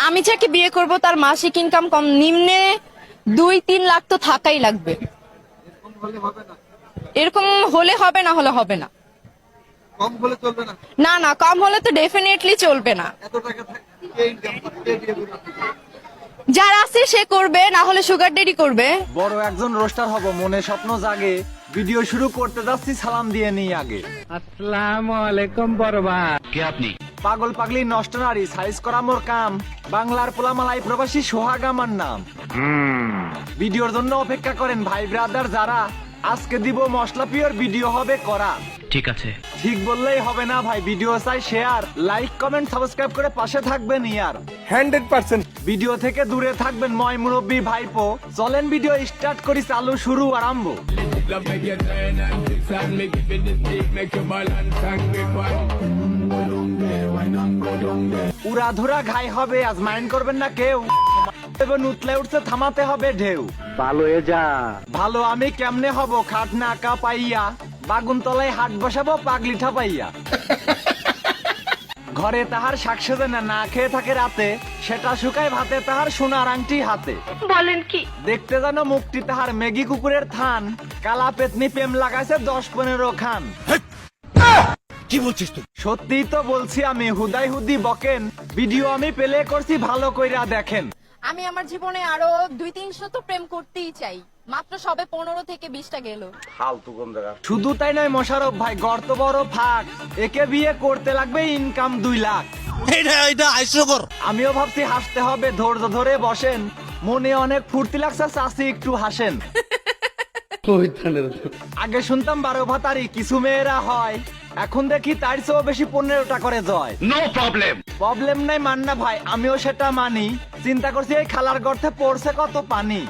আমি যাকে বিয়ে করব তার মাসিক ইনকাম কম নিম্নে 2-3 লাখ তো থাকাই লাগবে। এরকম হলে হবে, না হলে হবে না। কম হলে চলবে না। না না, কম হলে তো ডেফিনেটলি চলবে না। এত টাকা কে ইনকাম করে, কে বিয়ে করবে? যার আছে সে করবে, না হলে সুগার ডেডি করবে। বড় একজন রোস্টার হব মনে স্বপ্ন জাগে, ভিডিও শুরু করতে যাচ্ছি সালাম দিয়ে নিই আগে। আসসালামু আলাইকুম বরবাদ। কে আপনি? পাগল পাগলি নষ্ট নারী সাইজ করা মোর কাম, বাংলার পোলামালাই প্রবাসী সোহাগ আমার নাম। ভিডিওর জন্য অপেক্ষা করেন ভাই ব্রাদার যারা, আজকে দিব মশলা পিওর ভিডিও হবে করা। ঠিক আছে। ঠিক বললেই হবে না ভাই, ভিডিও চাই শেয়ার, লাইক কমেন্ট সাবস্ক্রাইব করে পাশে থাকবেন ইয়ার। 100% ভিডিও থেকে দূরে থাকবেন ময় মুরব্বী ভাইপো, চলেন ভিডিও স্টার্ট করি, চালু শুরু আরম্ভ। love make you turn and twist and make it with the stick, make you balance and grip on. Go down there, why not go down there? উড়া ধুরা ঘাই হবে আজ মাইন্ড করবেন না কেউ, উতলে উঠছে থামাতে হবে ঢেউ। ভালো হয়ে যা। ভালো আমি কেমনে হব খাট না আঁকা পাইয়া, বাগুন তলায় হাট বসাবো পাগলি ঠাপাইয়া। ঘরে তাহার শাক সেজে না, না খেয়ে থাকে রাতে, সেটা শুকায় ভাতে তাহার সোনার আংটি হাতে। বলেন কি? দেখতে জানো মুখটি তাহার মেগি কুকুরের থান, কালা পেতনি প্রেম লাগাইছে 10-15 খান। কি বলছিস তুই? সত্যিই তো বলছি আমি, হুদাই হুদি বকেন, ভিডিও আমি পেলে করছি ভালো কইরা দেখেন। আমি আমার জীবনে আরো 2-300 তো প্রেম করতেই চাই, মাত্র সবে 15 থেকে 20টা গেল। শুধু তাই নয় মোশারফ ভাই, গর্ত বড় ফাঁক, একে বিয়ে করতে লাগবে ইনকাম 2 লাখ। এটা হাস্যকর। আমিও ভাবছি হাসতে হবে, ধৈর্য ধরে বসেন, মনে অনেক ফুর্তি লাগছে চাষি একটু হাসেন। আগে শুনতাম 12 ভাতারি কিছু মেয়েরা হয়, এখন দেখি তার চেয়েও বেশি 15টা করে জয়। No problem. প্রবলেম নাই মান্না ভাই, আমিও সেটা মানি, চিন্তা করছি এই খালার গর্তে পড়ছে কত পানি।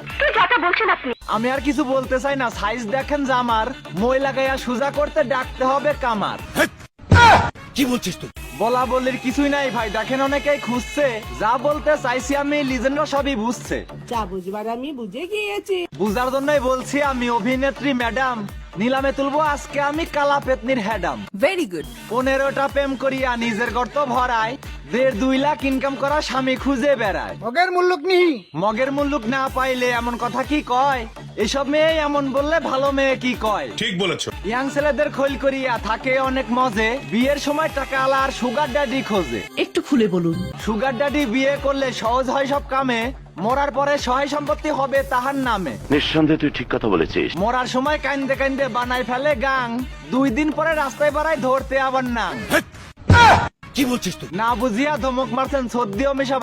আমি আর কিছু বলতে চাই না, সাইজ দেখেন জামার, মই লাগাইয়া সুজা করতে ডাকতে হবে কামার। কি বলছিস তুই? বলা বলির কিছুই নাই ভাই, দেখেন অনেকেই খুঁজছে, যা বলতে চাইছি আমি লিজেন্ডরা সবই বুঝছে। যা বুঝবার আমি বুঝে গিয়েছি। বুঝার জন্যই বলছি আমি অভিনেত্রী ম্যাডাম, নিলামে তুলবো আজকে আমি কালা পেতনির হেডাম। Very good. 15টা প্রেম করিয়া নিজের গর্ত ভরায়, 1.5-2 লাখ ইনকাম করা স্বামী খুঁজে বেড়ায়। মগের মুল্লুক নিহি। মগের মুল্লুক না পাইলে এমন কথা কি কয়, এসব মেয়ে এমন বললে ভালো মেয়ে কি কয়। ঠিক বলেছো। ইয়াং ছেলেদের খৈল করিয়া থাকে অনেক মজে, বিয়ের সময় টাকা আলা আর সুগার ড্যাডি খোঁজে। একটু খুলে বলুন। সুগার ড্যাডি বিয়ে করলে সহজ হয় সব কামে, মরার পরে সহায় সম্পত্তি হবে তাহার নামে। নিঃসন্দেহে তুই ঠিক কথা বলেছিস। মরার সময় কান্দে কান্দে বানাই ফেলে গাং, 2 দিন পরে রাস্তায় বাড়ায় ধরতে আবার নাং। কি বলছিস তুই? না বুঝিয়া ধমক মারছেন সদ্যিও মিশা